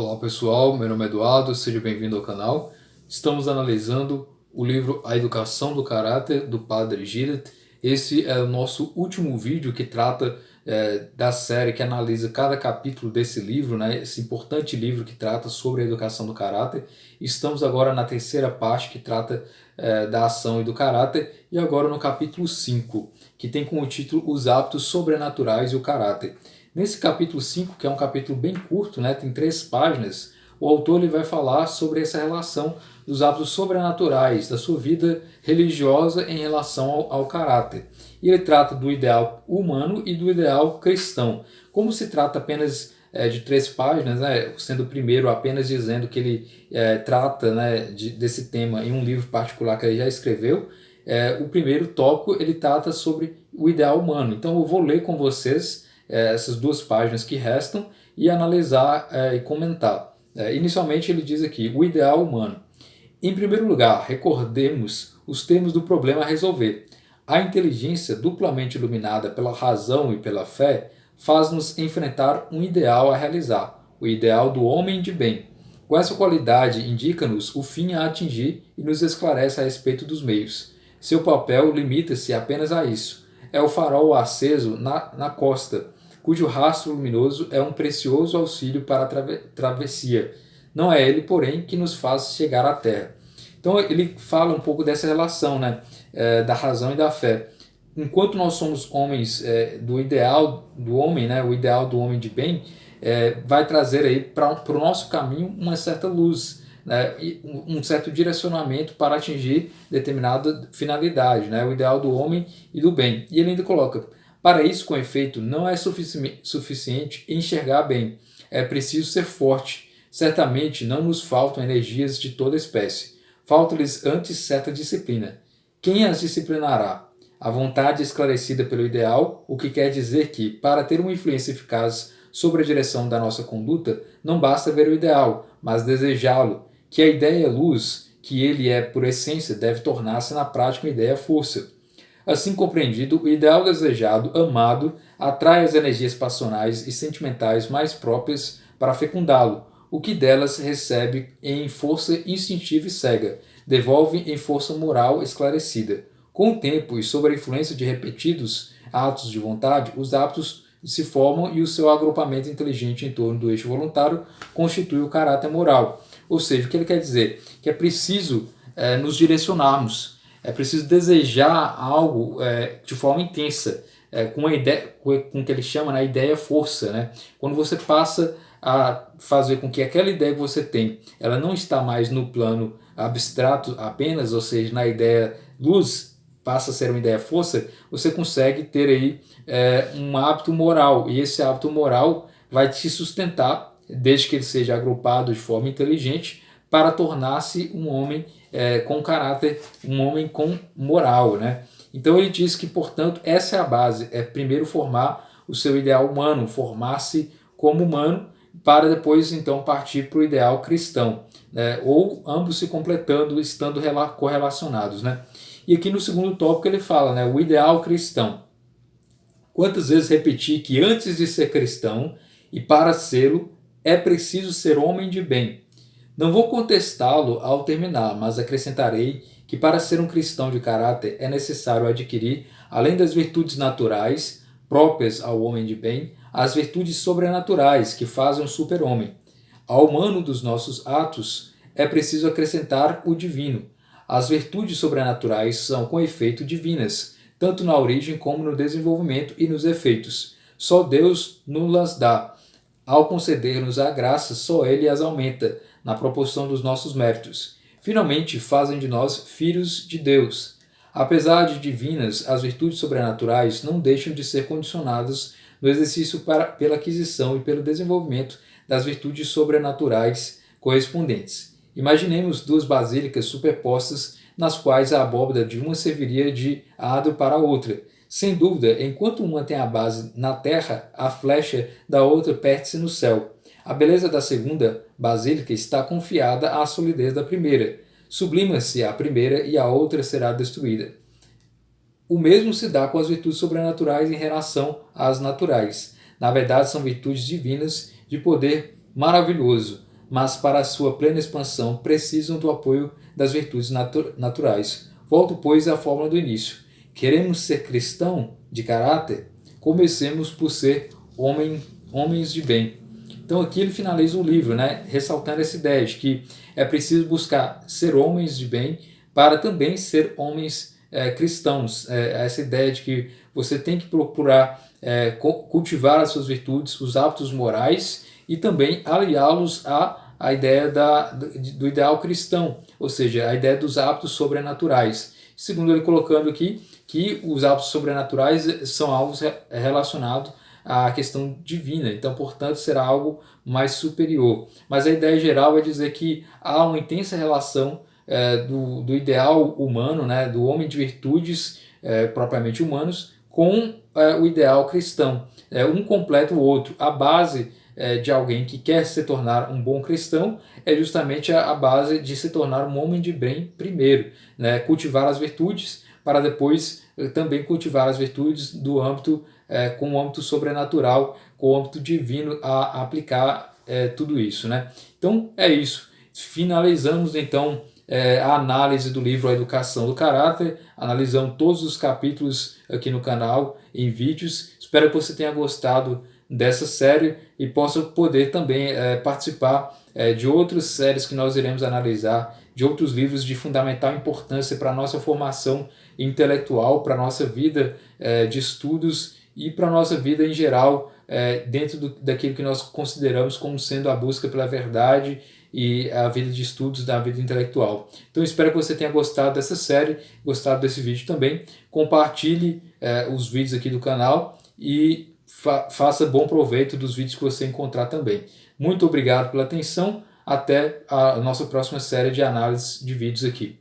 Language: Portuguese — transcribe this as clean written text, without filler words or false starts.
Olá pessoal, meu nome é Eduardo, seja bem-vindo ao canal. Estamos analisando o livro A Educação do Caráter, do Padre Gillett. Esse é o nosso último vídeo que trata da série que analisa cada capítulo desse livro, né? Esse importante livro que trata sobre a educação do caráter. Estamos agora na terceira parte que trata da ação e do caráter, e agora no capítulo 5, que tem como título Os Hábitos Sobrenaturais e o Caráter. Nesse capítulo 5, que é um capítulo bem curto, né, tem 3 páginas, o autor ele vai falar sobre essa relação dos hábitos sobrenaturais, da sua vida religiosa em relação ao caráter. E ele trata do ideal humano e do ideal cristão. Como se trata apenas de 3 páginas, né, sendo o primeiro apenas dizendo que ele trata, né, desse tema em um livro particular que ele já escreveu, o primeiro tópico ele trata sobre o ideal humano. Então eu vou ler com vocês essas 2 páginas que restam e analisar e comentar. Inicialmente ele diz aqui, o ideal humano. Em primeiro lugar, recordemos os termos do problema a resolver. A inteligência duplamente iluminada pela razão e pela fé faz-nos enfrentar um ideal a realizar, o ideal do homem de bem. Com essa qualidade indica-nos o fim a atingir e nos esclarece a respeito dos meios. Seu papel limita-se apenas a isso. É o farol aceso na costa, cujo rastro luminoso é um precioso auxílio para a travessia. Não é ele, porém, que nos faz chegar à terra. Então ele fala um pouco dessa relação, né, da razão e da fé. Enquanto nós somos homens do ideal do homem, né, o ideal do homem de bem, vai trazer aí para o nosso caminho uma certa luz, né, e um certo direcionamento para atingir determinada finalidade, né, o ideal do homem e do bem. E ele ainda coloca, para isso, com efeito, não é suficiente enxergar bem, é preciso ser forte. Certamente não nos faltam energias de toda espécie. Falta-lhes antes certa disciplina. Quem as disciplinará? A vontade esclarecida pelo ideal, o que quer dizer que, para ter uma influência eficaz sobre a direção da nossa conduta, não basta ver o ideal, mas desejá-lo, que a ideia luz, que ele é por essência, deve tornar-se na prática uma ideia força. Assim compreendido, o ideal desejado, amado, atrai as energias passionais e sentimentais mais próprias para fecundá-lo, o que delas recebe em força instintiva e cega, devolve em força moral esclarecida. Com o tempo e sob a influência de repetidos atos de vontade, os hábitos se formam e o seu agrupamento inteligente em torno do eixo voluntário constitui o caráter moral. Ou seja, o que ele quer dizer? Que é preciso nos direcionarmos, é preciso desejar algo de forma intensa, com a ideia, com o que ele chama na ideia força, né? Quando você passa a fazer com que aquela ideia que você tem, ela não está mais no plano abstrato apenas, ou seja, na ideia luz, passa a ser uma ideia força, você consegue ter aí um hábito moral, e esse hábito moral vai te sustentar, desde que ele seja agrupado de forma inteligente, para tornar-se um homem com caráter, um homem com moral, né? Então ele diz que, portanto, essa é a base, é primeiro formar o seu ideal humano, formar-se como humano, para depois então partir para o ideal cristão, né? Ou ambos se completando, estando correlacionados, né? E aqui no segundo tópico ele fala, né, o ideal cristão. Quantas vezes repeti que antes de ser cristão e para sê-lo é preciso ser homem de bem. Não vou contestá-lo ao terminar, mas acrescentarei que para ser um cristão de caráter é necessário adquirir, além das virtudes naturais próprias ao homem de bem, as virtudes sobrenaturais que fazem o super-homem. Ao humano dos nossos atos é preciso acrescentar o divino. As virtudes sobrenaturais são, com efeito, divinas, tanto na origem como no desenvolvimento e nos efeitos. Só Deus nos dá. Ao conceder-nos a graça, só Ele as aumenta, na proporção dos nossos méritos. Finalmente, fazem de nós filhos de Deus. Apesar de divinas, as virtudes sobrenaturais não deixam de ser condicionadas no exercício pela aquisição e pelo desenvolvimento das virtudes sobrenaturais correspondentes. Imaginemos 2 basílicas superpostas, nas quais a abóbada de uma serviria de adro para a outra. Sem dúvida, enquanto uma tem a base na terra, a flecha da outra perde-se no céu. A beleza da segunda basílica está confiada à solidez da primeira. Sublima-se a primeira e a outra será destruída. O mesmo se dá com as virtudes sobrenaturais em relação às naturais. Na verdade, são virtudes divinas de poder maravilhoso. mas para a sua plena expansão precisam do apoio das virtudes naturais. Volto, pois, à fórmula do início. Queremos ser cristão de caráter? Comecemos por ser homens de bem. Então aqui ele finaliza o livro, né, ressaltando essa ideia de que é preciso buscar ser homens de bem para também ser homens cristãos. Essa ideia de que você tem que procurar cultivar as suas virtudes, os hábitos morais e também aliá-los à ideia do ideal cristão, ou seja, a ideia dos hábitos sobrenaturais. Segundo ele colocando aqui que os hábitos sobrenaturais são algo relacionados à questão divina, então, portanto, será algo mais superior. Mas a ideia geral é dizer que há uma intensa relação do ideal humano, né, do homem de virtudes propriamente humanos, com o ideal cristão. Um completa o outro. A base de alguém que quer se tornar um bom cristão é justamente a base de se tornar um homem de bem primeiro, né? Cultivar as virtudes para depois também cultivar as virtudes do âmbito, com o âmbito sobrenatural, com o âmbito divino a aplicar tudo isso, né? Então é isso. Finalizamos então a análise do livro A Educação do Caráter, analisamos todos os capítulos aqui no canal em vídeos. Espero que você tenha gostado dessa série e possa poder também participar de outras séries que nós iremos analisar, de outros livros de fundamental importância para a nossa formação intelectual, para a nossa vida de estudos e para a nossa vida em geral, dentro daquilo que nós consideramos como sendo a busca pela verdade e a vida de estudos da vida intelectual. Então espero que você tenha gostado dessa série, gostado desse vídeo também. Compartilhe os vídeos aqui do canal e faça bom proveito dos vídeos que você encontrar também. Muito obrigado pela atenção, até a nossa próxima série de análises de vídeos aqui.